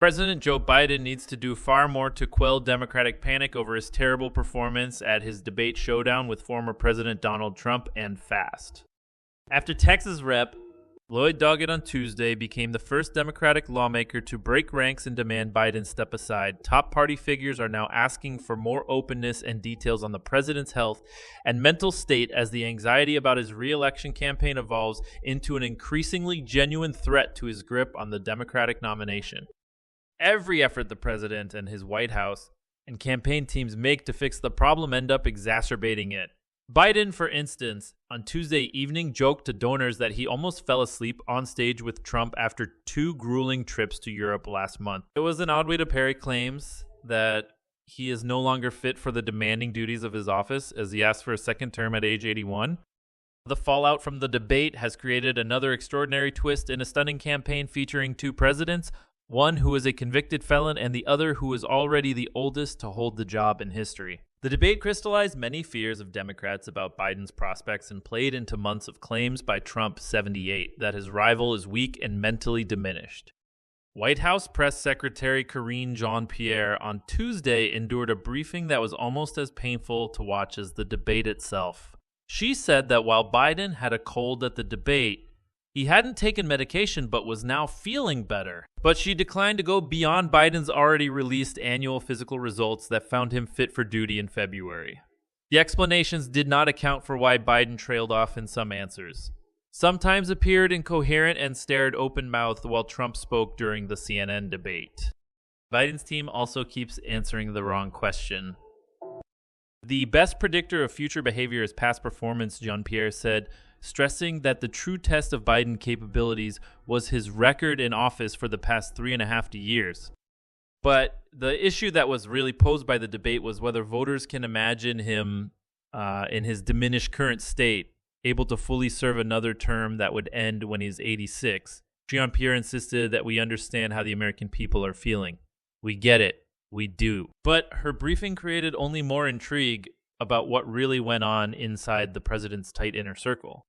President Joe Biden needs to do far more to quell Democratic panic over his terrible performance at his debate showdown with former President Donald Trump, and fast. After Texas Rep. Lloyd Doggett on Tuesday became the first Democratic lawmaker to break ranks and demand Biden step aside, top party figures are now asking for more openness and details on the president's health and mental state as the anxiety about his re-election campaign evolves into an increasingly genuine threat to his grip on the Democratic nomination. Every effort the president and his White House and campaign teams make to fix the problem end up exacerbating it. Biden, for instance, on Tuesday evening joked to donors that he almost fell asleep on stage with Trump after 2 grueling trips to Europe last month. It was an odd way to parry claims that he is no longer fit for the demanding duties of his office as he asked for a second term at age 81. The fallout from the debate has created another extraordinary twist in a stunning campaign featuring 2 presidents, one who is a convicted felon and the other who is already the oldest to hold the job in history. The debate crystallized many fears of Democrats about Biden's prospects and played into months of claims by Trump, 78, that his rival is weak and mentally diminished. White House Press Secretary Karine Jean-Pierre on Tuesday endured a briefing that was almost as painful to watch as the debate itself. She said that while Biden had a cold at the debate, he hadn't taken medication but was now feeling better. But she declined to go beyond Biden's already released annual physical results that found him fit for duty in February. The explanations did not account for why Biden trailed off in some answers. Sometimes appeared incoherent and stared open-mouthed while Trump spoke during the CNN debate. Biden's team also keeps answering the wrong question. The best predictor of future behavior is past performance, Jean-Pierre said, stressing that the true test of Biden capabilities was his record in office for the past 3.5 years. But the issue that was really posed by the debate was whether voters can imagine him in his diminished current state, able to fully serve another term that would end when he's 86. Jean-Pierre insisted that we understand how the American people are feeling. We get it. We do. But her briefing created only more intrigue about what really went on inside the president's tight inner circle.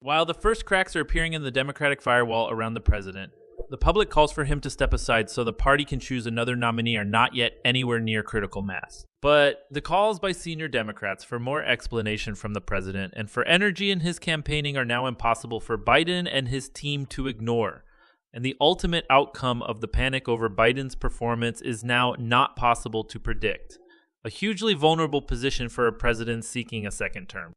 While the first cracks are appearing in the Democratic firewall around the president, the public calls for him to step aside so the party can choose another nominee are not yet anywhere near critical mass. But the calls by senior Democrats for more explanation from the president and for energy in his campaigning are now impossible for Biden and his team to ignore. And the ultimate outcome of the panic over Biden's performance is now not possible to predict. A hugely vulnerable position for a president seeking a second term.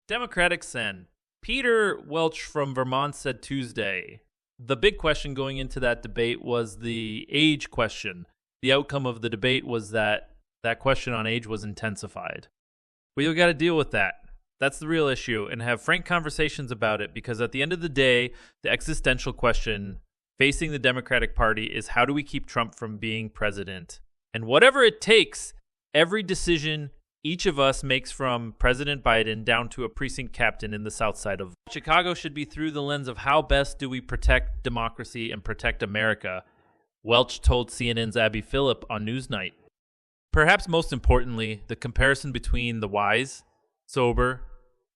Democratic Sen. Peter Welch from Vermont said Tuesday, the big question going into that debate was the age question. The outcome of the debate was that question on age was intensified. We've got to deal with that. That's the real issue, and have frank conversations about it, because at the end of the day, the existential question facing the Democratic Party is how do we keep Trump from being president? And whatever it takes, every decision each of us makes from President Biden down to a precinct captain in the south side of Chicago should be through the lens of how best do we protect democracy and protect America, Welch told CNN's Abby Phillip on Newsnight. Perhaps most importantly, the comparison between the wise, sober,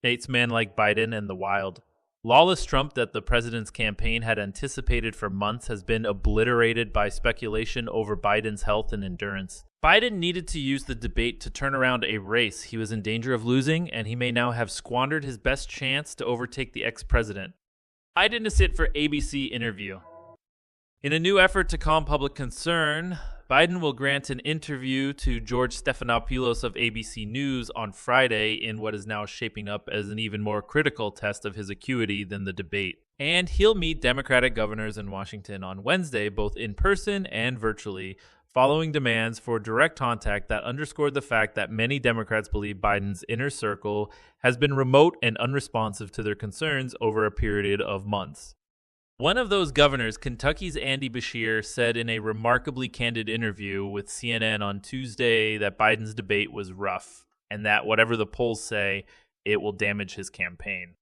statesman like Biden and the wild, lawless Trump that the president's campaign had anticipated for months has been obliterated by speculation over Biden's health and endurance. Biden needed to use the debate to turn around a race he was in danger of losing, and he may now have squandered his best chance to overtake the ex-president. Biden to sit for ABC interview. In a new effort to calm public concern, Biden will grant an interview to George Stephanopoulos of ABC News on Friday in what is now shaping up as an even more critical test of his acuity than the debate. And he'll meet Democratic governors in Washington on Wednesday, both in person and virtually, following demands for direct contact that underscored the fact that many Democrats believe Biden's inner circle has been remote and unresponsive to their concerns over a period of months. One of those governors, Kentucky's Andy Beshear, said in a remarkably candid interview with CNN on Tuesday that Biden's debate was rough and that whatever the polls say, it will damage his campaign.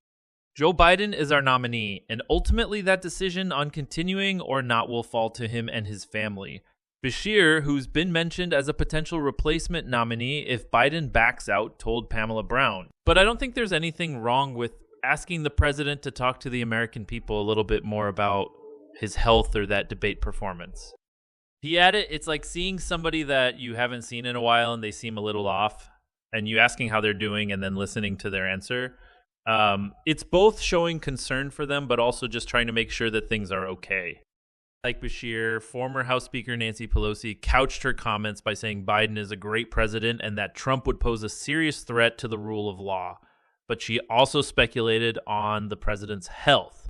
Joe Biden is our nominee, and ultimately that decision on continuing or not will fall to him and his family. Beshear, who's been mentioned as a potential replacement nominee if Biden backs out, told Pamela Brown. But I don't think there's anything wrong with asking the president to talk to the American people a little bit more about his health or that debate performance. He added, it's like seeing somebody that you haven't seen in a while and they seem a little off, and you asking how they're doing and then listening to their answer. It's both showing concern for them, but also just trying to make sure that things are okay. Like Bashir, former House Speaker Nancy Pelosi couched her comments by saying Biden is a great president and that Trump would pose a serious threat to the rule of law. But she also speculated on the president's health.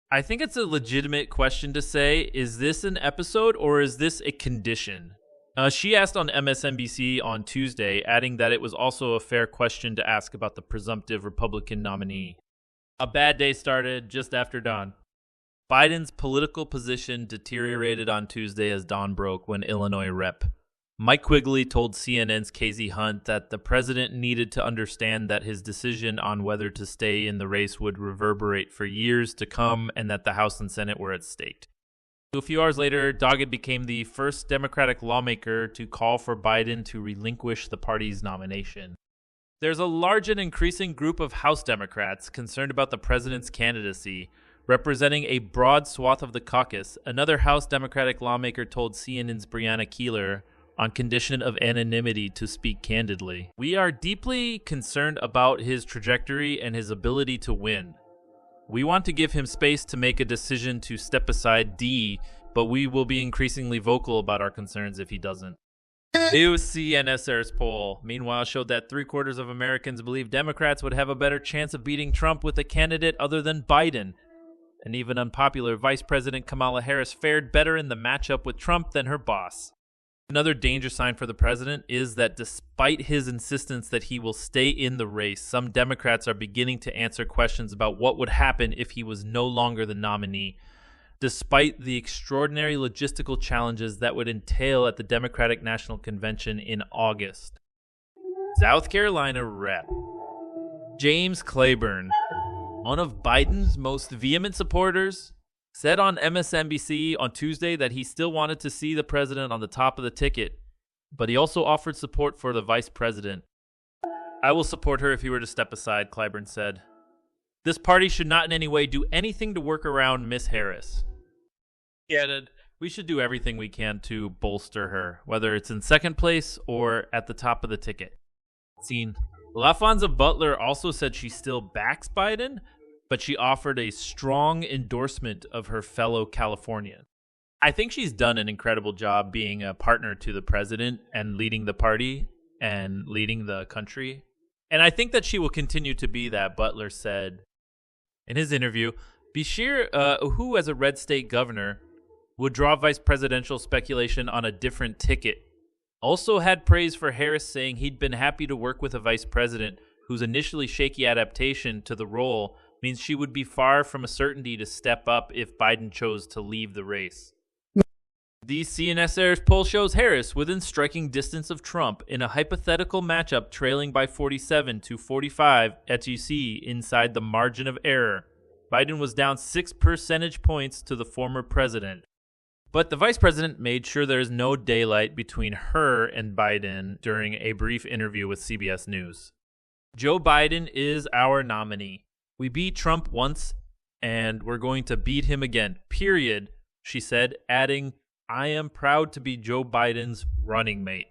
I think it's a legitimate question to say, is this an episode or is this a condition? She asked on MSNBC on Tuesday, adding that it was also a fair question to ask about the presumptive Republican nominee. A bad day started just after dawn. Biden's political position deteriorated on Tuesday as dawn broke when Illinois Rep. Mike Quigley told CNN's Casey Hunt that the president needed to understand that his decision on whether to stay in the race would reverberate for years to come and that the House and Senate were at stake. A few hours later, Doggett became the first Democratic lawmaker to call for Biden to relinquish the party's nomination. There's a large and increasing group of House Democrats concerned about the president's candidacy. Representing a broad swath of the caucus, another House Democratic lawmaker told CNN's Brianna Keilar, on condition of anonymity, to speak candidly. We are deeply concerned about his trajectory and his ability to win. We want to give him space to make a decision to step aside D, but we will be increasingly vocal about our concerns if he doesn't. New CNSR's poll, meanwhile, showed that 3/4 of Americans believe Democrats would have a better chance of beating Trump with a candidate other than Biden. And even unpopular Vice President Kamala Harris fared better in the matchup with Trump than her boss. Another danger sign for the president is that despite his insistence that he will stay in the race, some Democrats are beginning to answer questions about what would happen if he was no longer the nominee, despite the extraordinary logistical challenges that would entail at the Democratic National Convention in August. South Carolina Rep. James Clyburn, one of Biden's most vehement supporters, said on MSNBC on Tuesday that he still wanted to see the president on the top of the ticket, but he also offered support for the vice president. I will support her if he were to step aside, Clyburn said. This party should not in any way do anything to work around Miss Harris. He added, we should do everything we can to bolster her, whether it's in second place or at the top of the ticket. Scene. LaFonza Butler also said she still backs Biden, but she offered a strong endorsement of her fellow Californian. I think she's done an incredible job being a partner to the president and leading the party and leading the country. And I think that she will continue to be that, Butler said. In his interview, Bashir, who as a red state governor, would draw vice presidential speculation on a different ticket, also had praise for Harris, saying he'd been happy to work with a vice president whose initially shaky adaptation to the role means she would be far from a certainty to step up if Biden chose to leave the race. The CNSR's poll shows Harris within striking distance of Trump in a hypothetical matchup, trailing by 47 to 45 as you see inside the margin of error. Biden was down 6 percentage points to the former president. But the vice president made sure there is no daylight between her and Biden during a brief interview with CBS News. Joe Biden is our nominee. We beat Trump once, and we're going to beat him again, period, she said, adding, I am proud to be Joe Biden's running mate.